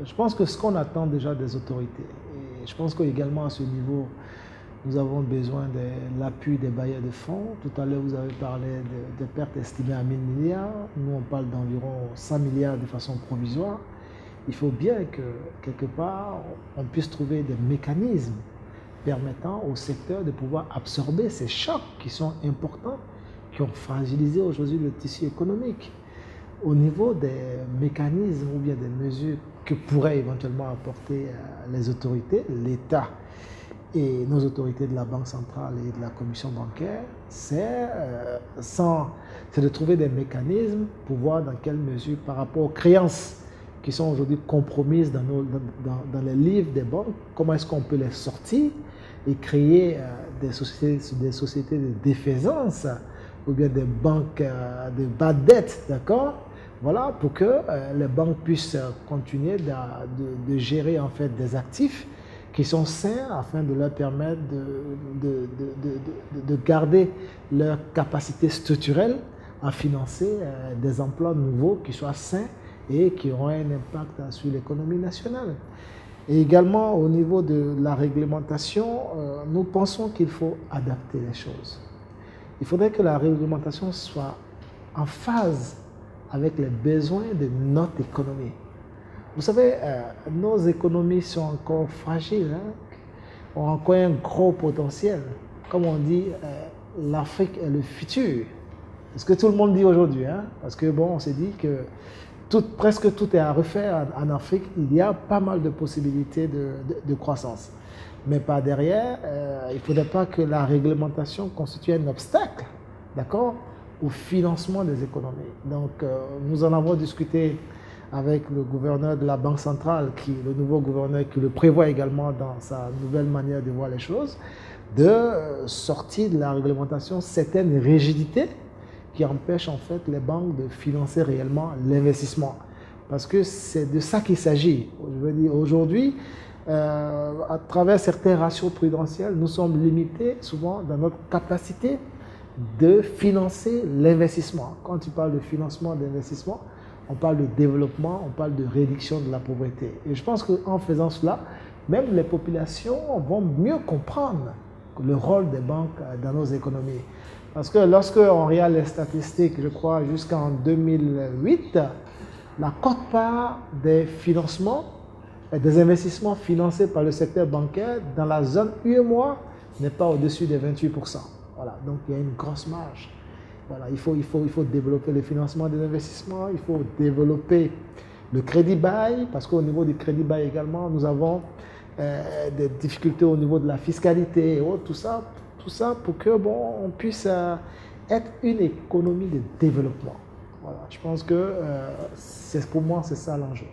je pense que ce qu'on attend déjà des autorités, et je pense qu'également à ce niveau, nous avons besoin de l'appui des bailleurs de fonds. Tout à l'heure, vous avez parlé de pertes estimées à 1000 milliards. Nous, on parle d'environ 100 milliards de façon provisoire. Il faut bien que, quelque part, on puisse trouver des mécanismes permettant au secteur de pouvoir absorber ces chocs qui sont importants, qui ont fragilisé aujourd'hui le tissu économique. Au niveau des mécanismes ou bien des mesures que pourraient éventuellement apporter les autorités, l'État et nos autorités de la Banque centrale et de la Commission bancaire, c'est de trouver des mécanismes pour voir dans quelle mesure, par rapport aux créances qui sont aujourd'hui compromises dans les livres des banques, comment est-ce qu'on peut les sortir et créer des sociétés de défaisance ou bien des banques de bad dette, d'accord? Voilà, pour que les banques puissent continuer de gérer en fait des actifs qui sont sains afin de leur permettre de garder leur capacité structurelle à financer des emplois nouveaux qui soient sains et qui auront un impact sur l'économie nationale. Et également au niveau de la réglementation, nous pensons qu'il faut adapter les choses. Il faudrait que la réglementation soit en phase avec les besoins de notre économie. Vous savez, nos économies sont encore fragiles, hein, ont encore un gros potentiel. Comme on dit, l'Afrique est le futur. C'est ce que tout le monde dit aujourd'hui, hein, parce que bon, on s'est dit que presque tout est à refaire en Afrique. Il y a pas mal de possibilités de croissance. Mais par derrière, il ne faudrait pas que la réglementation constitue un obstacle, d'accord, au financement des économies. Donc, nous en avons discuté avec le gouverneur de la Banque centrale, le nouveau gouverneur qui le prévoit également dans sa nouvelle manière de voir les choses, de sortir de la réglementation certaines rigidités qui empêchent en fait les banques de financer réellement l'investissement. Parce que c'est de ça qu'il s'agit. Je veux dire, aujourd'hui, à travers certains ratios prudentiels, nous sommes limités souvent dans notre capacité de financer l'investissement. Quand tu parles de financement d'investissement, on parle de développement, on parle de réduction de la pauvreté. Et je pense qu'en faisant cela, même les populations vont mieux comprendre le rôle des banques dans nos économies. Parce que lorsqu'on regarde les statistiques, je crois jusqu'en 2008, la quote-part des financements et des investissements financés par le secteur bancaire dans la zone UEMOA n'est pas au-dessus des 28%. Voilà, donc il y a une grosse marge. Voilà, il faut développer le financement des investissements, il faut développer le crédit bail, parce qu'au niveau du crédit bail également, nous avons des difficultés au niveau de la fiscalité et autres, tout ça pour que bon, on puisse être une économie de développement. Voilà, je pense que pour moi, c'est ça l'enjeu.